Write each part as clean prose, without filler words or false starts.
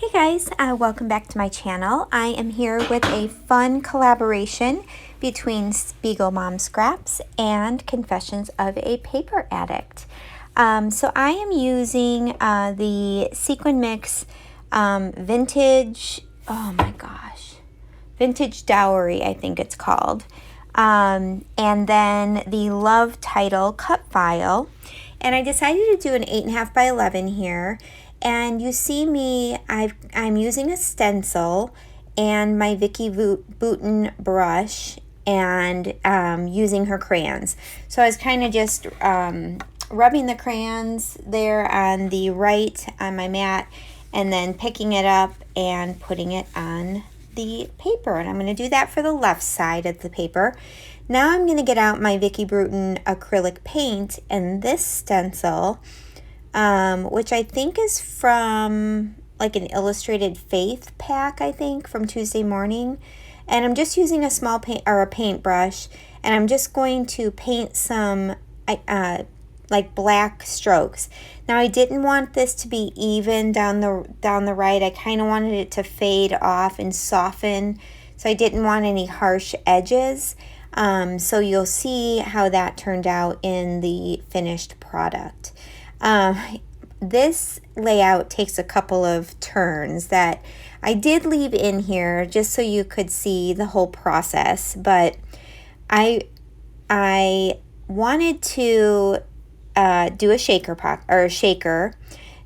Hey guys, welcome back to my channel. I am here with a fun collaboration between Spiegel Mom Scraps and Confessions of a Paper Addict. So I am using the Sequin Mix Vintage, oh my gosh, Vintage Dowry, I think it's called. And then the Love Title Cut File. And I decided to do an 8.5 by 11 here. And you see me, I'm using a stencil and my Vicky Bouton brush and using her crayons. So I was kind of just rubbing the crayons there on the right on my mat and then picking it up and putting it on the paper. And I'm going to do that for the left side of the paper. Now I'm going to get out my Vicky Bouton acrylic paint and this stencil, which I think is from like an Illustrated Faith pack, I think, from Tuesday Morning. And I'm just using a small paint or a paintbrush, and I'm just going to paint some like black strokes. Now I didn't want this to be even down the right. I kind of wanted it to fade off and soften, so I didn't want any harsh edges. So you'll see how that turned out in the finished product. This layout takes a couple of turns that I did leave in here just so you could see the whole process, but I wanted to do a shaker,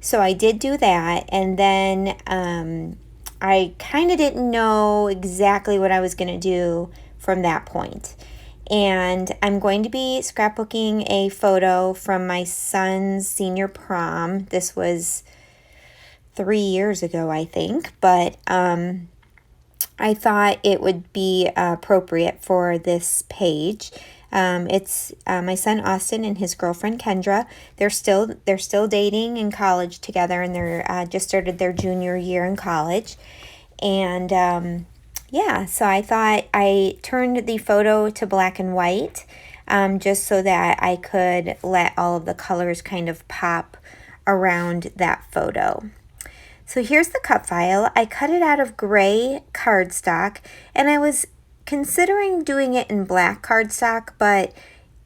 so I did do that, and then I kind of didn't know exactly what I was going to do from that point. And I'm going to be scrapbooking a photo from my son's senior prom. This was 3 years ago, I think, but I thought it would be appropriate for this page. It's my son Austin and his girlfriend Kendra. They're still dating in college together, and they're just started their junior year in college. And yeah, so I thought I turned the photo to black and white just so that I could let all of the colors kind of pop around that photo. So here's the cut file. I cut it out of gray cardstock, and I was considering doing it in black cardstock, but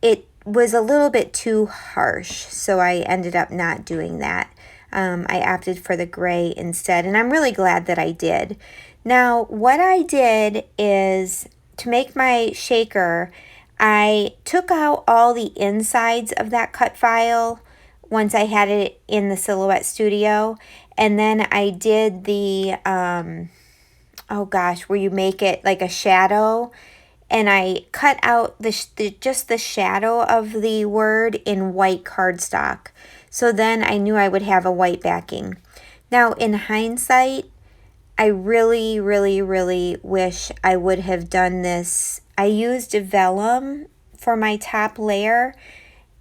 it was a little bit too harsh, so I ended up not doing that. I opted for the gray instead, and I'm really glad that I did. Now, what I did is, to make my shaker, I took out all the insides of that cut file once I had it in the Silhouette Studio, and then I did the, oh gosh, where you make it like a shadow, and I cut out just the shadow of the word in white cardstock. So then I knew I would have a white backing. Now, in hindsight, I really, really, really wish I would have done this. I used vellum for my top layer,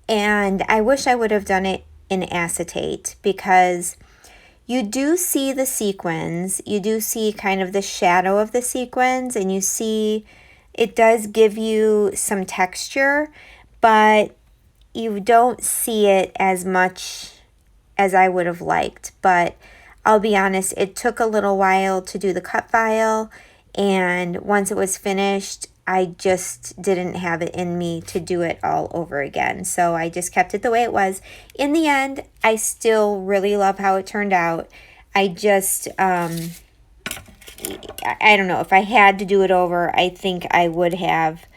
and I wish I would have done it in acetate, because you do see the sequins. You do see kind of the shadow of the sequins, and you see it does give you some texture, but you don't see it as much as I would have liked. But I'll be honest, it took a little while to do the cut file, and once it was finished, I just didn't have it in me to do it all over again. So I just kept it the way it was. In the end, I still really love how it turned out. I just, I don't know, if I had to do it over, I think I would have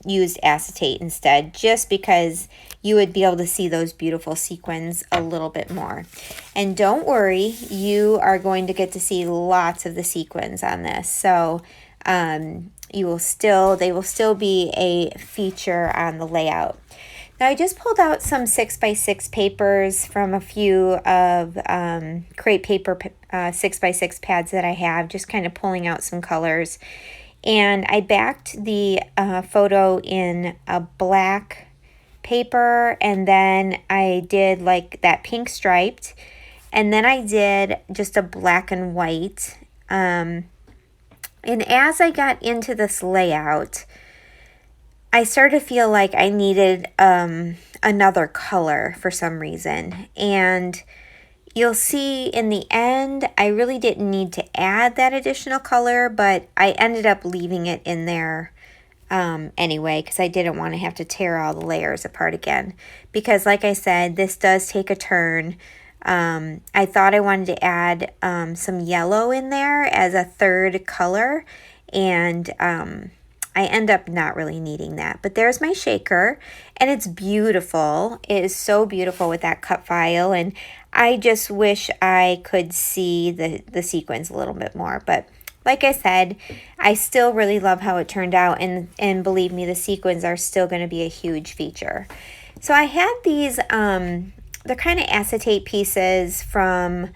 used acetate instead, just because you would be able to see those beautiful sequins a little bit more. And don't worry, you are going to get to see lots of the sequins on this. So they will still be a feature on the layout. Now I just pulled out some 6x6 papers from a few of Create Paper 6x6 pads that I have, just kind of pulling out some colors. And I backed the photo in a black paper, and then I did like that pink striped, and then I did just a black and white. And as I got into this layout, I started to feel like I needed another color for some reason. And You'll see in the end, I really didn't need to add that additional color, but I ended up leaving it in there anyway, because I didn't want to have to tear all the layers apart again. Because like I said, this does take a turn. I thought I wanted to add some yellow in there as a third color, and I end up not really needing that. But there's my shaker, and it's beautiful. It is so beautiful with that cut file, and I just wish I could see the sequins a little bit more. But like I said, I still really love how it turned out, and believe me, the sequins are still going to be a huge feature. So I had these, they're kind of acetate pieces from,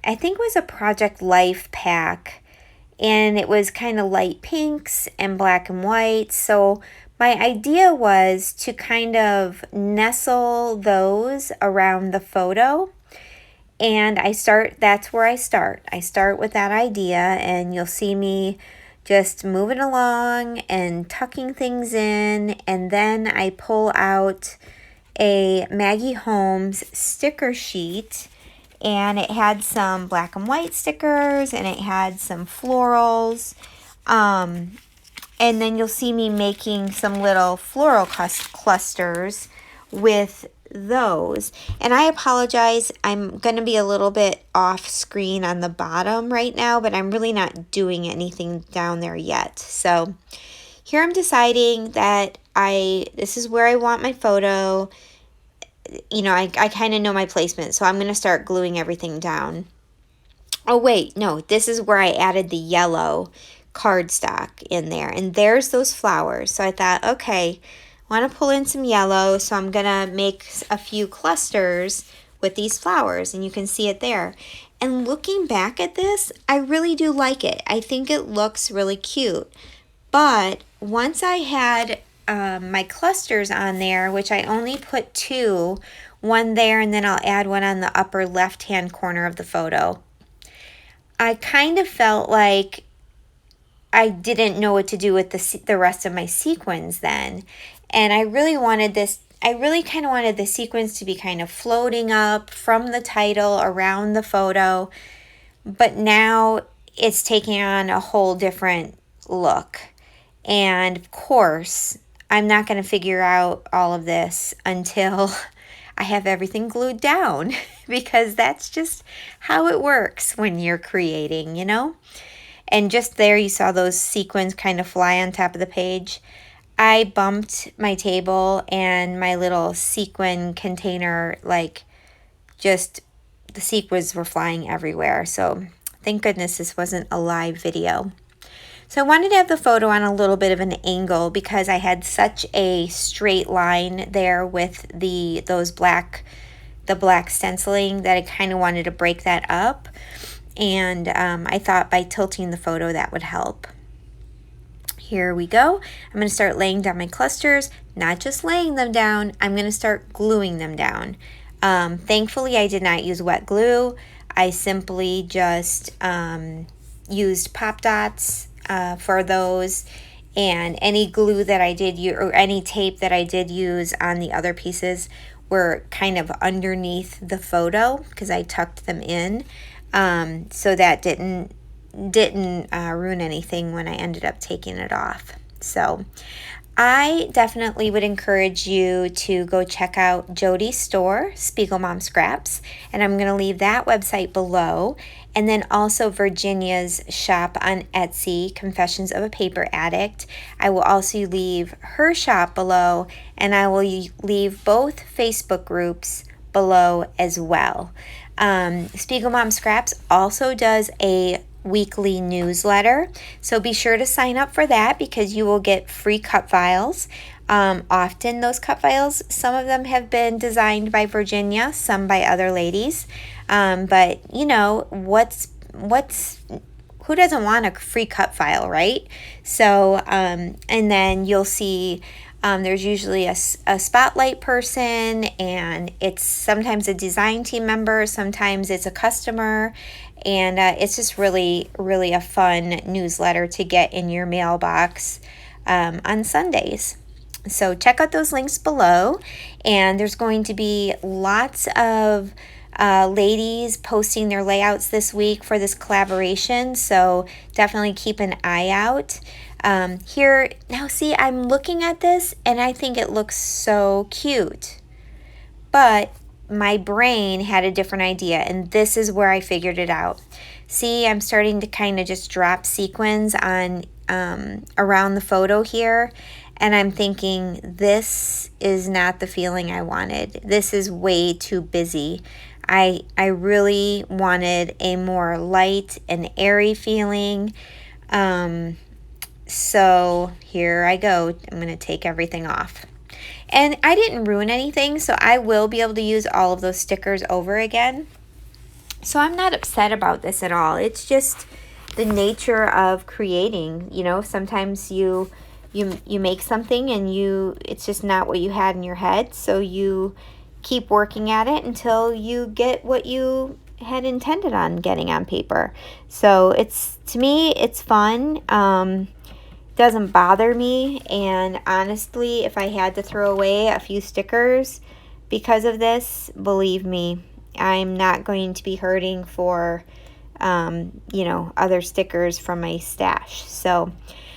I think it was a Project Life pack, and it was kind of light pinks and black and white. So my idea was to kind of nestle those around the photo. And that's where I start. I start with that idea, and you'll see me just moving along and tucking things in. And then I pull out a Maggie Holmes sticker sheet, and it had some black and white stickers, and it had some florals. And then you'll see me making some little floral clusters with those. And I apologize, I'm going to be a little bit off screen on the bottom right now, but I'm really not doing anything down there yet. So here I'm deciding that this is where I want my photo. You know, I kind of know my placement, so I'm going to start gluing everything down. Oh wait, no, this is where I added the yellow cardstock in there, and there's those flowers. So I thought, okay, I want to pull in some yellow, so I'm going to make a few clusters with these flowers, and you can see it there. And looking back at this, I really do like it. I think it looks really cute. But once I had my clusters on there, which I only put 2, one there, and then I'll add one on the upper left-hand corner of the photo, I kind of felt like I didn't know what to do with the rest of my sequins then. And I really kind of wanted the sequins to be kind of floating up from the title around the photo. But now it's taking on a whole different look. And of course, I'm not going to figure out all of this until I have everything glued down, because that's just how it works when you're creating, you know? And just there you saw those sequins kind of fly on top of the page. I bumped my table and my little sequin container, like just the sequins were flying everywhere. So thank goodness this wasn't a live video. So I wanted to have the photo on a little bit of an angle because I had such a straight line there with the black stenciling that I kind of wanted to break that up. And I thought by tilting the photo that would help. Here we go. I'm going to start laying down my clusters, not just laying them down, I'm going to start gluing them down. Thankfully, I did not use wet glue. I simply just used pop dots for those, and any glue that I did use, or any tape that I did use on the other pieces, were kind of underneath the photo because I tucked them in. So that didn't ruin anything when I ended up taking it off. So I definitely would encourage you to go check out Jody's store, Spiegel Mom Scraps, and I'm going to leave that website below, and then also Virginia's shop on Etsy, Confessions of a Paper Addict. I will also leave her shop below, and I will leave both Facebook groups below as well. Spiegel Mom Scraps also does a weekly newsletter, so be sure to sign up for that because you will get free cut files. Often those cut files, some of them have been designed by Virginia, some by other ladies, but you know, who doesn't want a free cut file, right? So and then you'll see there's usually a spotlight person, and it's sometimes a design team member, sometimes it's a customer, and it's just really, really a fun newsletter to get in your mailbox on Sundays. So check out those links below, and there's going to be lots of ladies posting their layouts this week for this collaboration, so definitely keep an eye out. Here, now see, I'm looking at this and I think it looks so cute, but my brain had a different idea, and this is where I figured it out. See, I'm starting to kind of just drop sequins on around the photo here, and I'm thinking this is not the feeling I wanted. This is way too busy. I really wanted a more light and airy feeling. So here I go. I'm going to take everything off. And I didn't ruin anything, so I will be able to use all of those stickers over again. So I'm not upset about this at all. It's just the nature of creating. You know, sometimes you make something and it's just not what you had in your head, so you keep working at it until you get what you had intended on getting on paper. So to me, it's fun. Doesn't bother me, and honestly, if I had to throw away a few stickers because of this, believe me, I'm not going to be hurting for other stickers from my stash. So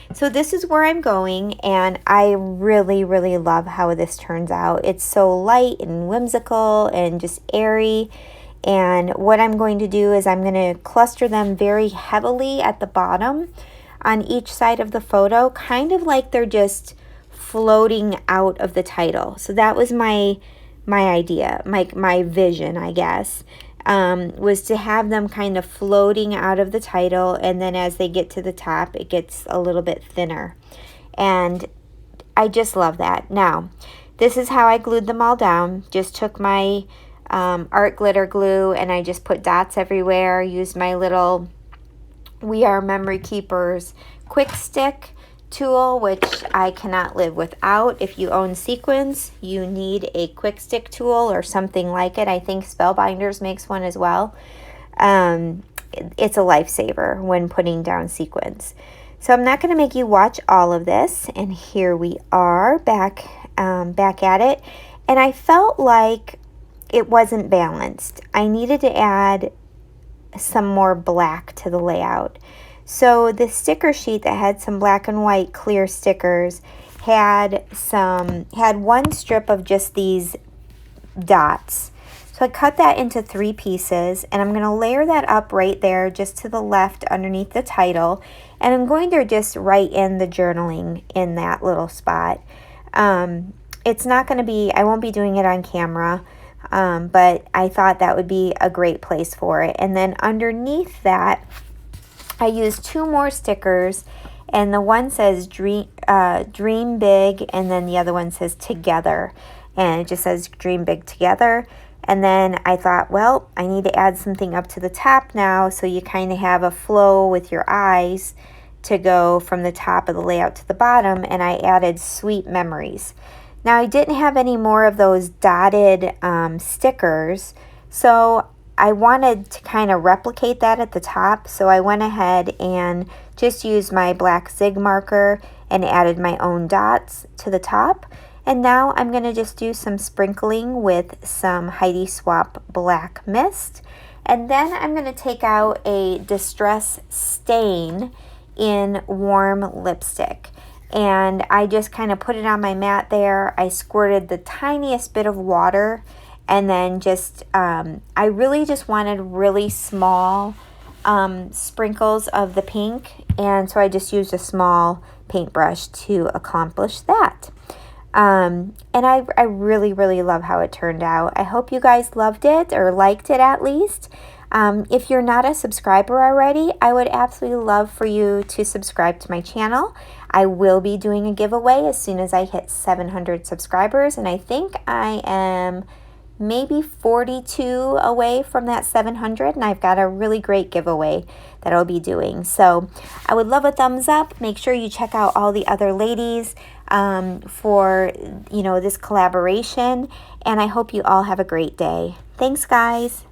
this is where I'm going, and I really, really love how this turns out. It's so light and whimsical and just airy. And what I'm going to do is I'm going to cluster them very heavily at the bottom on each side of the photo, kind of like they're just floating out of the title. So that was my idea, my vision, I guess, was to have them kind of floating out of the title, and then as they get to the top, it gets a little bit thinner. And I just love that. Now, this is how I glued them all down. Just took my art glitter glue, and I just put dots everywhere, used my little We Are Memory Keepers quick stick tool, which I cannot live without. If you own sequins, you need a quick stick tool or something like it. I think Spellbinders makes one as well. It's a lifesaver when putting down sequins. So I'm not going to make you watch all of this, and here we are back at it. And I felt like it wasn't balanced. I needed to add some more black to the layout. So the sticker sheet that had some black and white clear stickers had one strip of just these dots. So I cut that into 3 pieces, and I'm going to layer that up right there just to the left underneath the title, and I'm going to just write in the journaling in that little spot. It's not going to be, I won't be doing it on camera, but I thought that would be a great place for it. And then underneath that, I used 2 more stickers, and the one says dream big, and then the other one says together, and it just says dream big together. And then I thought, well, I need to add something up to the top now, so you kind of have a flow with your eyes to go from the top of the layout to the bottom, and I added sweet memories. Now, I didn't have any more of those dotted stickers, so I wanted to kind of replicate that at the top, so I went ahead and just used my black zig marker and added my own dots to the top. And now I'm going to just do some sprinkling with some Heidi Swapp Black Mist. And then I'm going to take out a Distress Stain in warm lipstick. And I just kind of put it on my mat there. I squirted the tiniest bit of water, and then just, I really just wanted really small sprinkles of the pink. And so I just used a small paintbrush to accomplish that. And I really, really love how it turned out. I hope you guys loved it, or liked it at least. If you're not a subscriber already, I would absolutely love for you to subscribe to my channel. I will be doing a giveaway as soon as I hit 700 subscribers, and I think I am maybe 42 away from that 700, and I've got a really great giveaway that I'll be doing. So I would love a thumbs up. Make sure you check out all the other ladies for this collaboration, and I hope you all have a great day. Thanks, guys.